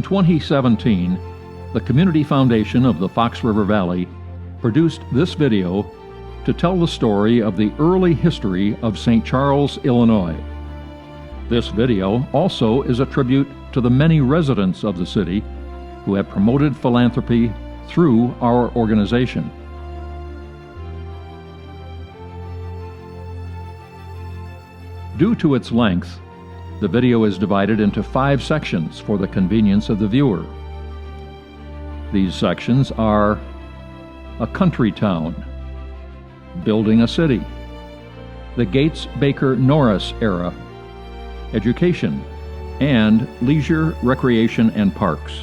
In 2017, the Community Foundation of the Fox River Valley produced this video to tell the story of the early history of St. Charles, Illinois. This video also is a tribute to the many residents of the city who have promoted philanthropy through our organization. Due to its length, the video is divided into 5 sections for the convenience of the viewer. These sections are a country town, building a city, the Gates-Baker-Norris era, education, and leisure, recreation, and parks.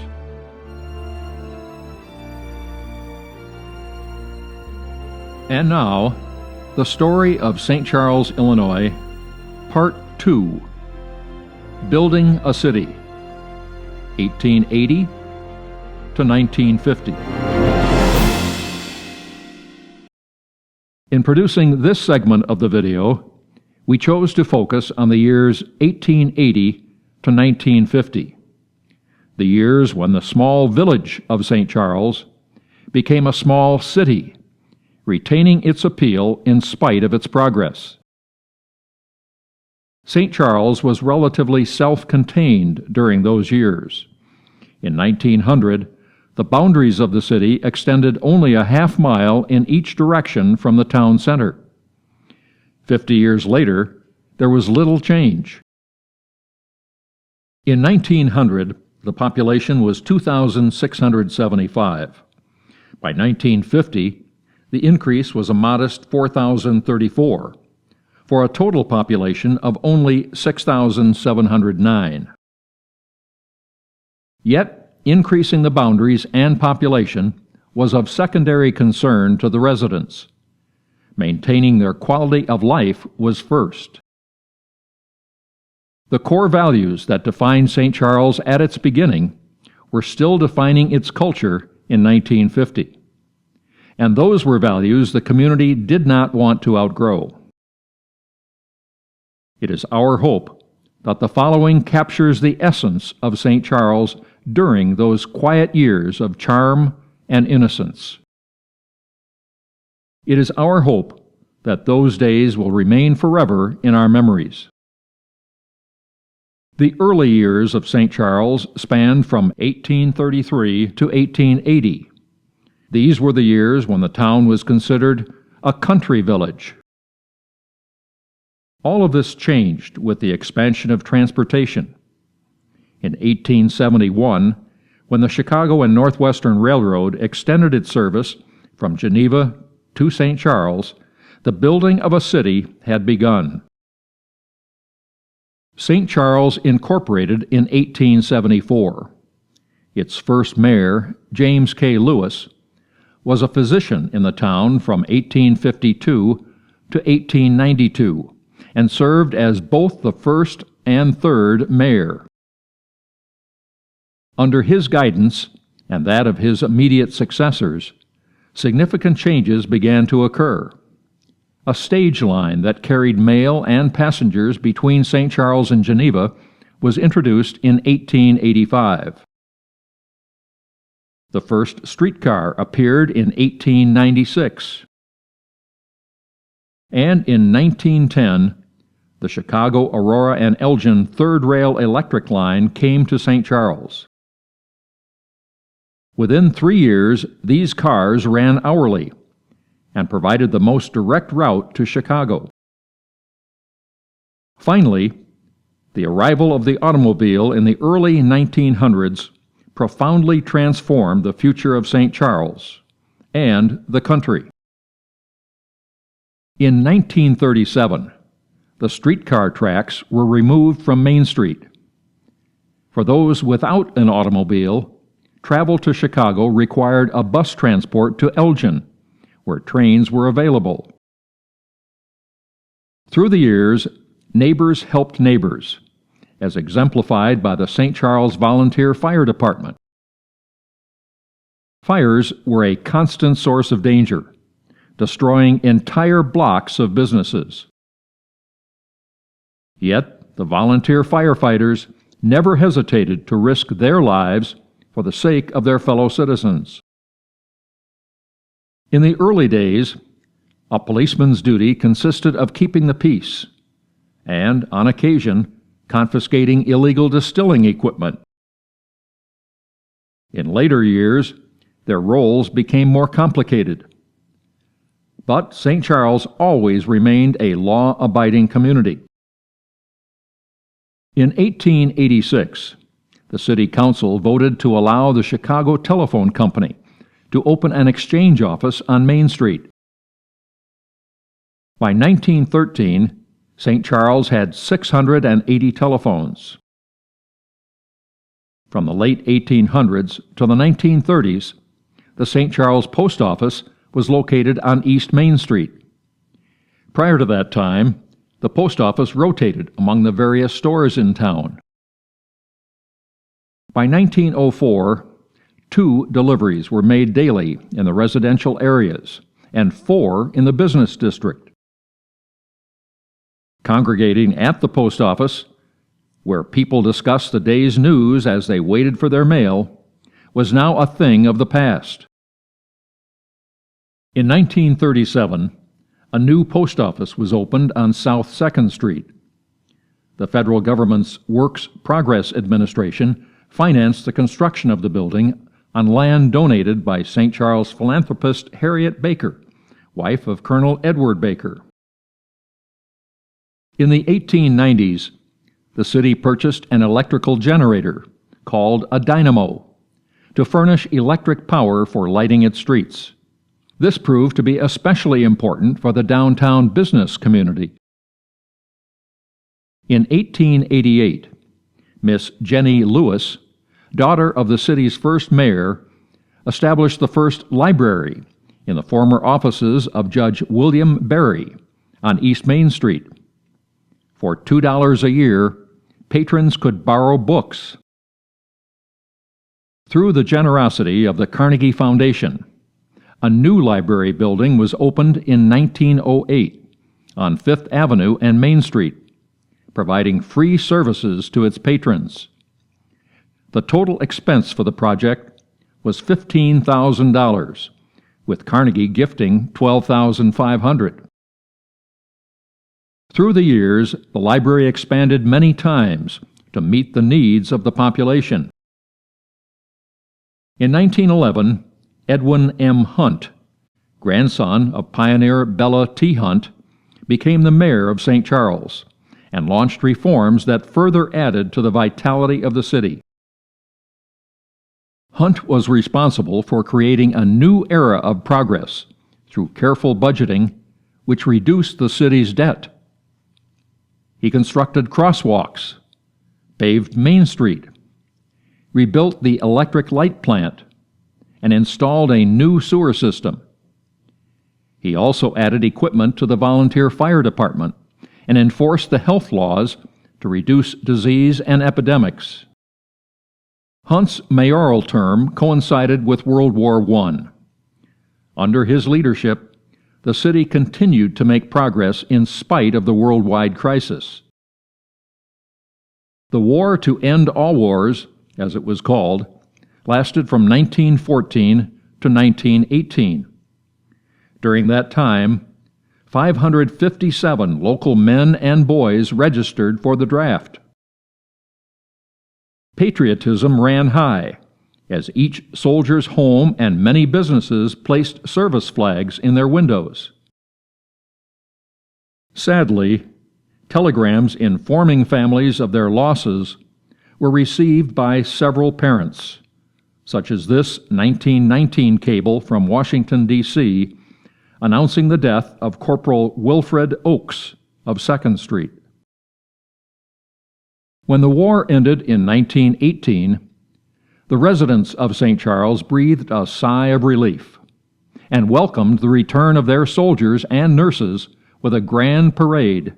And now, the story of St. Charles, Illinois, Part 2, Building a City, 1880 to 1950. In producing this segment of the video, we chose to focus on the years 1880 to 1950, the years when the small village of St. Charles became a small city, retaining its appeal in spite of its progress. St. Charles was relatively self-contained during those years. In 1900, the boundaries of the city extended only a half-mile in each direction from the town center. 50 years later, there was little change. In 1900, the population was 2,675. By 1950, the increase was a modest 4,034. For a total population of only 6,709. Yet, increasing the boundaries and population was of secondary concern to the residents. Maintaining their quality of life was first. The core values that defined St. Charles at its beginning were still defining its culture in 1950. And those were values the community did not want to outgrow. It is our hope that the following captures the essence of St. Charles during those quiet years of charm and innocence. It is our hope that those days will remain forever in our memories. The early years of St. Charles spanned from 1833 to 1880. These were the years when the town was considered a country village. All of this changed with the expansion of transportation. In 1871, when the Chicago and Northwestern Railroad extended its service from Geneva to St. Charles, the building of a city had begun. St. Charles incorporated in 1874. Its first mayor, James K. Lewis, was a physician in the town from 1852 to 1892. And served as both the first and third mayor. Under his guidance, and that of his immediate successors, significant changes began to occur. A stage line that carried mail and passengers between St. Charles and Geneva was introduced in 1885. The first streetcar appeared in 1896. And in 1910, the Chicago, Aurora, and Elgin third rail electric line came to St. Charles. Within 3 years, these cars ran hourly and provided the most direct route to Chicago. Finally, the arrival of the automobile in the early 1900s profoundly transformed the future of St. Charles and the country. In 1937, the streetcar tracks were removed from Main Street. For those without an automobile, travel to Chicago required a bus transport to Elgin, where trains were available. Through the years, neighbors helped neighbors, as exemplified by the St. Charles Volunteer Fire Department. Fires were a constant source of danger, destroying entire blocks of businesses. Yet, the volunteer firefighters never hesitated to risk their lives for the sake of their fellow citizens. In the early days, a policeman's duty consisted of keeping the peace and, on occasion, confiscating illegal distilling equipment. In later years, their roles became more complicated. But St. Charles always remained a law-abiding community. In 1886, the City Council voted to allow the Chicago Telephone Company to open an exchange office on Main Street. By 1913, St. Charles had 680 telephones. From the late 1800s to the 1930s, the St. Charles Post Office was located on East Main Street. Prior to that time, the post office rotated among the various stores in town. By 1904, 2 deliveries were made daily in the residential areas and 4 in the business district. Congregating at the post office, where people discussed the day's news as they waited for their mail, was now a thing of the past. In 1937, a new post office was opened on South 2nd Street. The federal government's Works Progress Administration financed the construction of the building on land donated by St. Charles philanthropist Harriet Baker, wife of Colonel Edward Baker. In the 1890s, the city purchased an electrical generator, called a dynamo, to furnish electric power for lighting its streets. This proved to be especially important for the downtown business community. In 1888, Miss Jenny Lewis, daughter of the city's first mayor, established the first library in the former offices of Judge William Berry on East Main Street. For $2 a year, patrons could borrow books. Through the generosity of the Carnegie Foundation, a new library building was opened in 1908 on Fifth Avenue and Main Street, providing free services to its patrons. The total expense for the project was $15,000, with Carnegie gifting $12,500. Through the years, the library expanded many times to meet the needs of the population. In 1911, Edwin M. Hunt, grandson of pioneer Bella T. Hunt, became the mayor of St. Charles and launched reforms that further added to the vitality of the city. Hunt was responsible for creating a new era of progress through careful budgeting, which reduced the city's debt. He constructed crosswalks, paved Main Street, rebuilt the electric light plant, and installed a new sewer system. He also added equipment to the volunteer fire department and enforced the health laws to reduce disease and epidemics. Hunt's mayoral term coincided with World War I. Under his leadership, the city continued to make progress in spite of the worldwide crisis. The War to End All Wars, as it was called, lasted from 1914 to 1918. During that time, 557 local men and boys registered for the draft. Patriotism ran high, as each soldier's home and many businesses placed service flags in their windows. Sadly, telegrams informing families of their losses were received by several parents, such as this 1919 cable from Washington, D.C., announcing the death of Corporal Wilfred Oakes of 2nd Street. When the war ended in 1918, the residents of St. Charles breathed a sigh of relief and welcomed the return of their soldiers and nurses with a grand parade.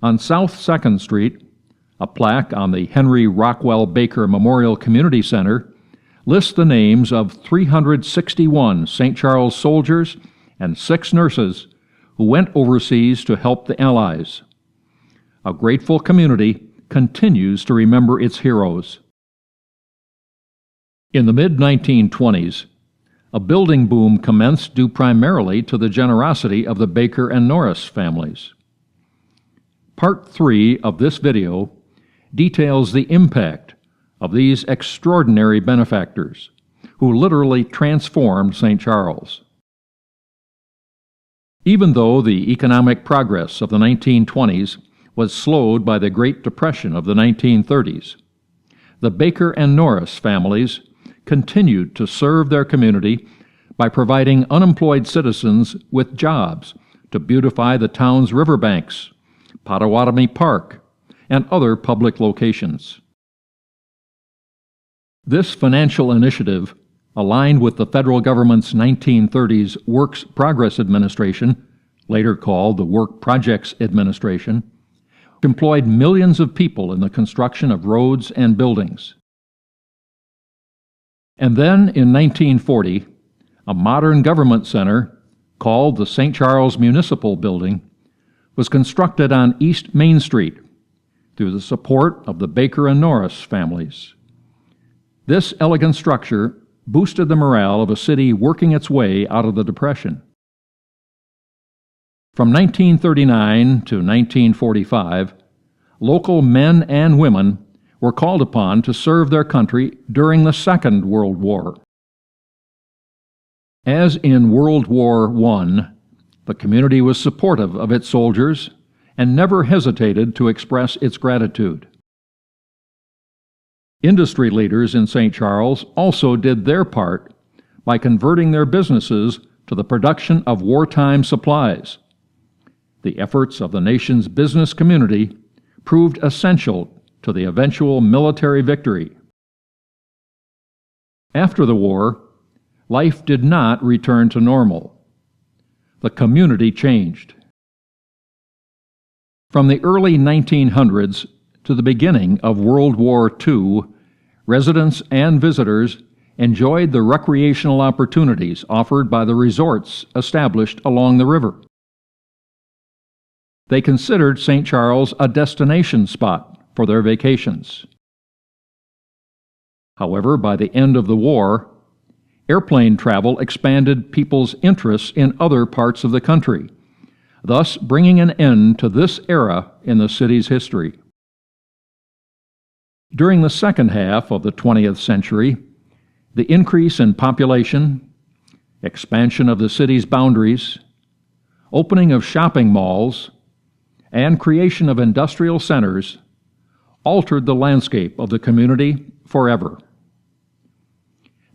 On South 2nd Street, a plaque on the Henry Rockwell Baker Memorial Community Center lists the names of 361 St. Charles soldiers and 6 nurses who went overseas to help the Allies. A grateful community continues to remember its heroes. In the mid-1920s, a building boom commenced due primarily to the generosity of the Baker and Norris families. Part 3 of this video details the impact of these extraordinary benefactors who literally transformed St. Charles. Even though the economic progress of the 1920s was slowed by the Great Depression of the 1930s, the Baker and Norris families continued to serve their community by providing unemployed citizens with jobs to beautify the town's riverbanks, Potawatomi Park, and other public locations. This financial initiative, aligned with the federal government's 1930s Works Progress Administration, later called the Work Projects Administration, employed millions of people in the construction of roads and buildings. And then, in 1940, a modern government center, called the St. Charles Municipal Building, was constructed on East Main Street through the support of the Baker and Norris families. This elegant structure boosted the morale of a city working its way out of the Depression. From 1939 to 1945, local men and women were called upon to serve their country during the Second World War. As in World War I, the community was supportive of its soldiers and never hesitated to express its gratitude. Industry leaders in St. Charles also did their part by converting their businesses to the production of wartime supplies. The efforts of the nation's business community proved essential to the eventual military victory. After the war, life did not return to normal. The community changed. From the early 1900s to the beginning of World War II, residents and visitors enjoyed the recreational opportunities offered by the resorts established along the river. They considered St. Charles a destination spot for their vacations. However, by the end of the war, airplane travel expanded people's interests in other parts of the country, thus bringing an end to this era in the city's history. During the second half of the 20th century, the increase in population, expansion of the city's boundaries, opening of shopping malls, and creation of industrial centers altered the landscape of the community forever.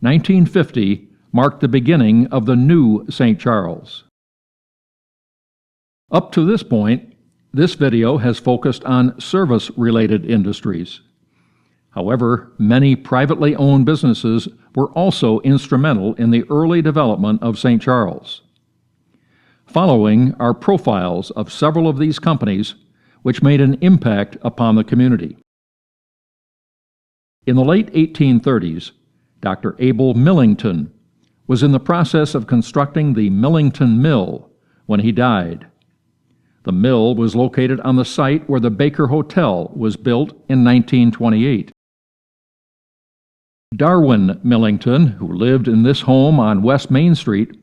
1950 marked the beginning of the new St. Charles. Up to this point, this video has focused on service-related industries. However, many privately owned businesses were also instrumental in the early development of St. Charles. Following are profiles of several of these companies which made an impact upon the community. In the late 1830s, Dr. Abel Millington was in the process of constructing the Millington Mill when he died. The mill was located on the site where the Baker Hotel was built in 1928. Darwin Millington, who lived in this home on West Main Street,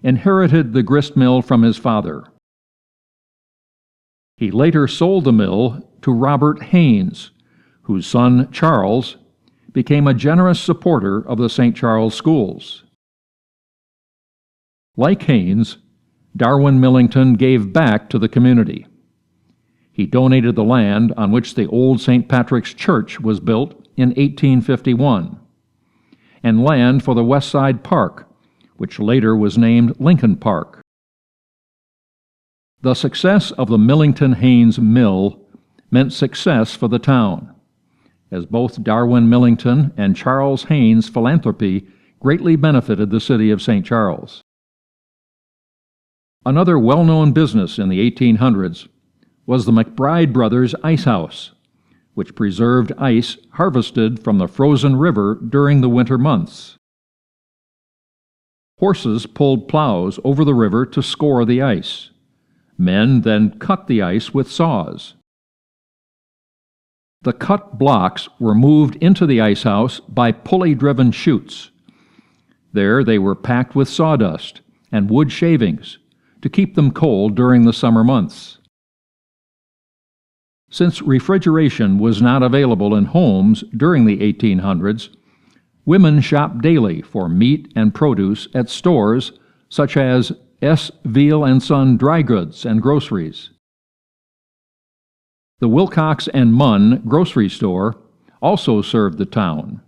inherited the grist mill from his father. He later sold the mill to Robert Haynes, whose son Charles became a generous supporter of the St. Charles schools. Like Haynes, Darwin Millington gave back to the community. He donated the land on which the old St. Patrick's Church was built in 1851, and land for the West Side Park, which later was named Lincoln Park. The success of the Millington Haynes Mill meant success for the town, as both Darwin Millington and Charles Haynes' philanthropy greatly benefited the city of St. Charles. Another well-known business in the 1800s was the Mcbride brothers' ice house, which preserved ice harvested from the frozen river during the winter months. Horses pulled plows over the river to score the ice. Men then cut the ice with saws. The cut blocks were moved into the ice house by pulley-driven chutes. There they were packed with sawdust and wood shavings to keep them cold during the summer months. Since refrigeration was not available in homes during the 1800s, women shopped daily for meat and produce at stores such as S. Veal and Son Dry Goods and Groceries. The Wilcox and Munn grocery store also served the town.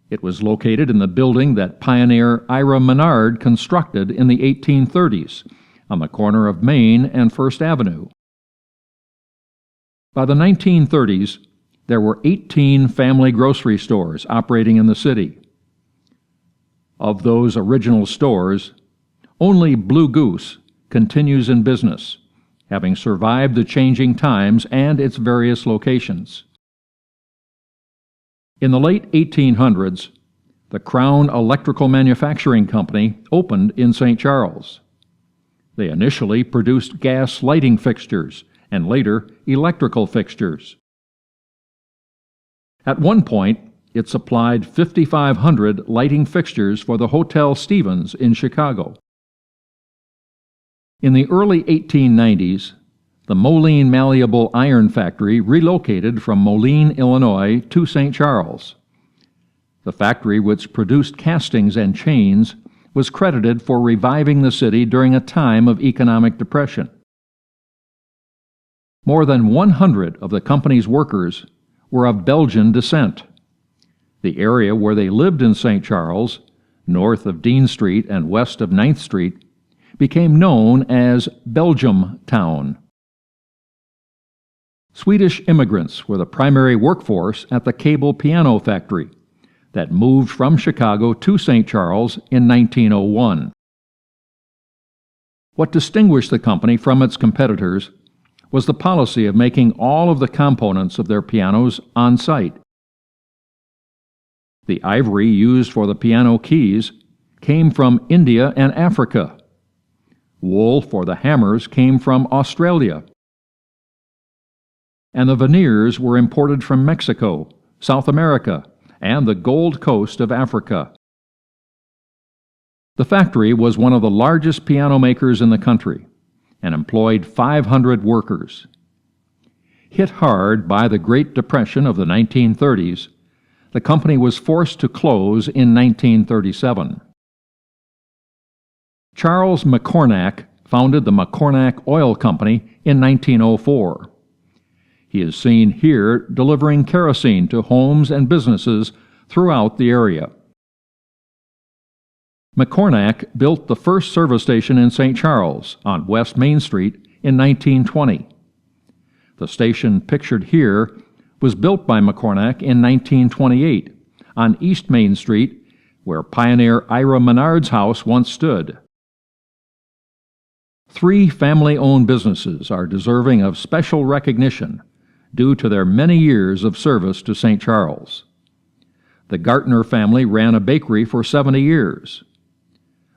It was located in the building that pioneer Ira Menard constructed in the 1830s on the corner of Main and First Avenue. By the 1930s, there were 18 family grocery stores operating in the city. Of those original stores, only Blue Goose continues in business, having survived the changing times and its various locations. In the late 1800s, the Crown Electrical Manufacturing Company opened in St. Charles. They initially produced gas lighting fixtures and later electrical fixtures. At one point, it supplied 5,500 lighting fixtures for the Hotel Stevens in Chicago. In the early 1890s, the Moline Malleable Iron Factory relocated from Moline, Illinois to St. Charles. The factory, which produced castings and chains, was credited for reviving the city during a time of economic depression. More than 100 of the company's workers were of Belgian descent. The area where they lived in St. Charles, north of Dean Street and west of 9th Street, became known as Belgium Town. Swedish immigrants were the primary workforce at the Cable Piano Factory that moved from Chicago to St. Charles in 1901. What distinguished the company from its competitors was the policy of making all of the components of their pianos on site. The ivory used for the piano keys came from India and Africa. Wool for the hammers came from Australia. And the veneers were imported from Mexico, South America, and the Gold Coast of Africa. The factory was one of the largest piano makers in the country and employed 500 workers. Hit hard by the Great Depression of the 1930s, the company was forced to close in 1937. Charles McCornack founded the McCornack Oil Company in 1904. He is seen here delivering kerosene to homes and businesses throughout the area. McCornack built the first service station in St. Charles on West Main Street in 1920. The station pictured here was built by McCornack in 1928 on East Main Street, where pioneer Ira Menard's house once stood. 3 family-owned businesses are deserving of special recognition due to their many years of service to St. Charles. The Gartner family ran a bakery for 70 years.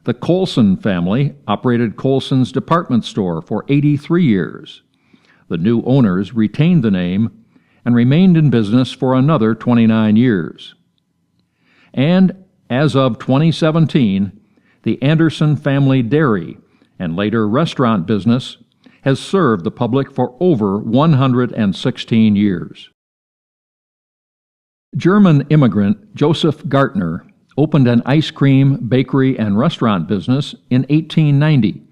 The Colson family operated Colson's department store for 83 years. The new owners retained the name and remained in business for another 29 years. And as of 2017, the Anderson family dairy and later restaurant business has served the public for over 116 years. German immigrant Joseph Gartner opened an ice cream, bakery, and restaurant business in 1890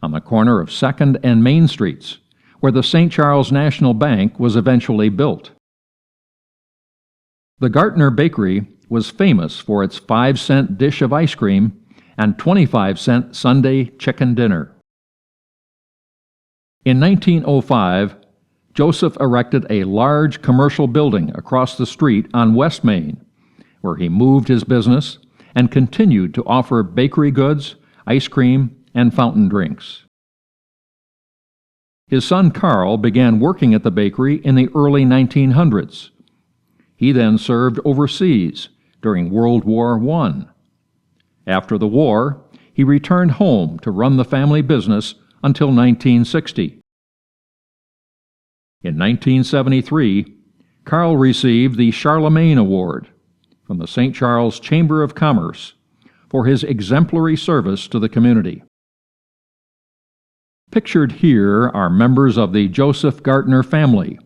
on the corner of 2nd and Main Streets, where the St. Charles National Bank was eventually built. The Gartner Bakery was famous for its 5-cent dish of ice cream and 25-cent Sunday chicken dinner. In 1905, Joseph erected a large commercial building across the street on West Main, where he moved his business and continued to offer bakery goods, ice cream, and fountain drinks. His son Carl began working at the bakery in the early 1900s. He then served overseas during World War I. After the war, he returned home to run the family business until 1960. In 1973, Carl received the Charlemagne Award from the St. Charles Chamber of Commerce for his exemplary service to the community. Pictured here are members of the Joseph Gartner family,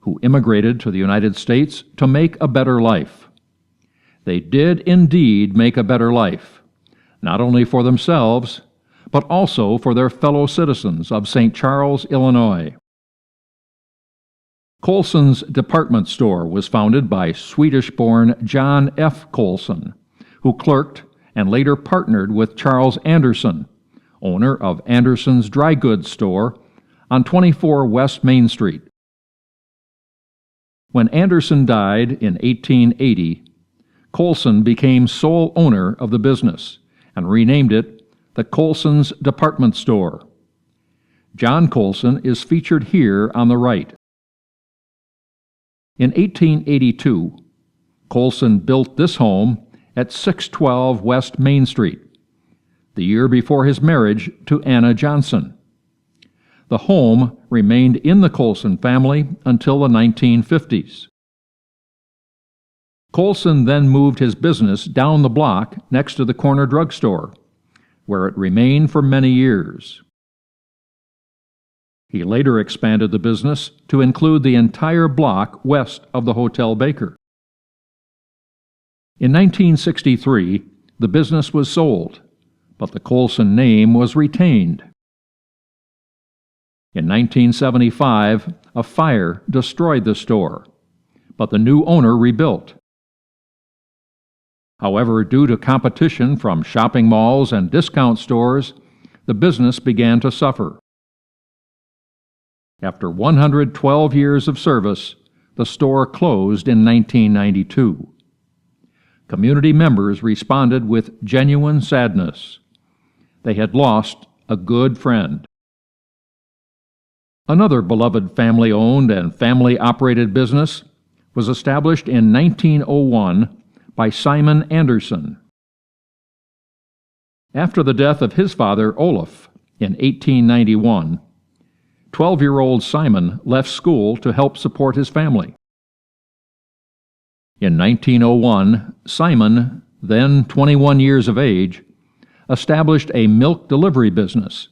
who immigrated to the United States to make a better life. They did indeed make a better life, not only for themselves, but also for their fellow citizens of St. Charles, Illinois. Colson's department store was founded by Swedish-born John F. Colson, who clerked and later partnered with Charles Anderson, owner of Anderson's Dry Goods Store on 24 West Main Street. When Anderson died in 1880, Colson became sole owner of the business and renamed it the Colson's Department Store. John Colson is featured here on the right. In 1882, Colson built this home at 612 West Main Street, the year before his marriage to Anna Johnson. The home remained in the Colson family until the 1950s. Colson then moved his business down the block next to the corner drugstore, where it remained for many years. He later expanded the business to include the entire block west of the Hotel Baker. In 1963, the business was sold, but the Colson name was retained. In 1975, a fire destroyed the store, but the new owner rebuilt. However, due to competition from shopping malls and discount stores, the business began to suffer. After 112 years of service, the store closed in 1992. Community members responded with genuine sadness. They had lost a good friend. Another beloved family-owned and family-operated business was established in 1901 by Simon Anderson. After the death of his father, Olaf, in 1891, 12-year-old Simon left school to help support his family. In 1901, Simon, then 21 years of age, established a milk delivery business,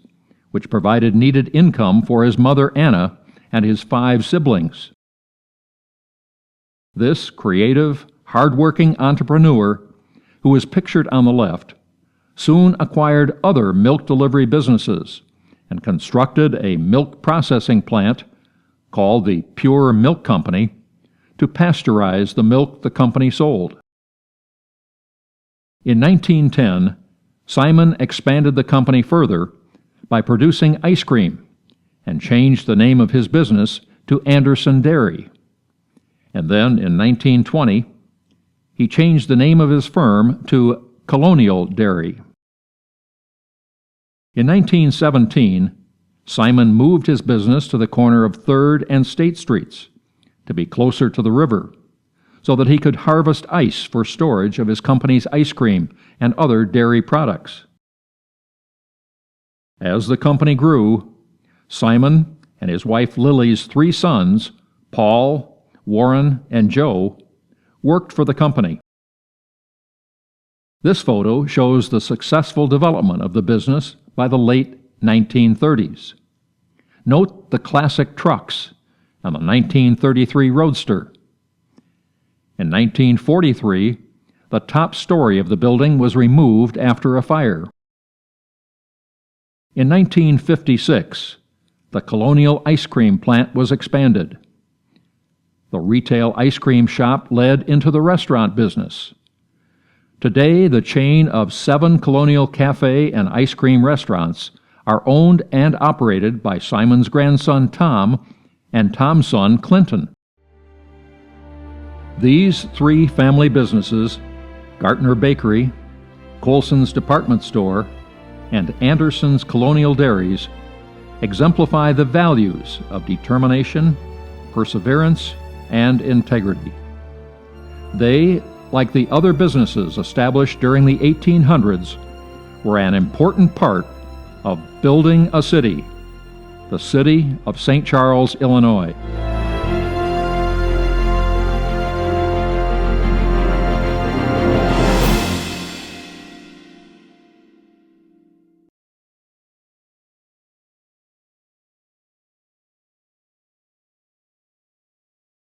which provided needed income for his mother Anna and his 5 siblings. This creative, hard-working entrepreneur, who is pictured on the left, soon acquired other milk delivery businesses and constructed a milk processing plant called the Pure Milk Company to pasteurize the milk the company sold. In 1910, Simon expanded the company further by producing ice cream and changed the name of his business to Anderson Dairy. And then in 1920, he changed the name of his firm to Colonial Dairy. In 1917, Simon moved his business to the corner of 3rd and State Streets to be closer to the river, so that he could harvest ice for storage of his company's ice cream and other dairy products. As the company grew, Simon and his wife Lily's 3 sons, Paul, Warren, and Joe, worked for the company. This photo shows the successful development of the business by the late 1930s. Note the classic trucks and the 1933 Roadster. In 1943, the top story of the building was removed after a fire. In 1956, the Colonial ice cream plant was expanded. The retail ice cream shop led into the restaurant business. Today, the chain of 7 Colonial cafe and ice cream restaurants are owned and operated by Simon's grandson Tom and Tom's son Clinton. These 3 family businesses, Gartner Bakery, Colson's Department Store, and Anderson's Colonial Dairies, exemplify the values of determination, perseverance, and integrity. They, like the other businesses established during the 1800s, were an important part of building a city, the city of St. Charles, Illinois.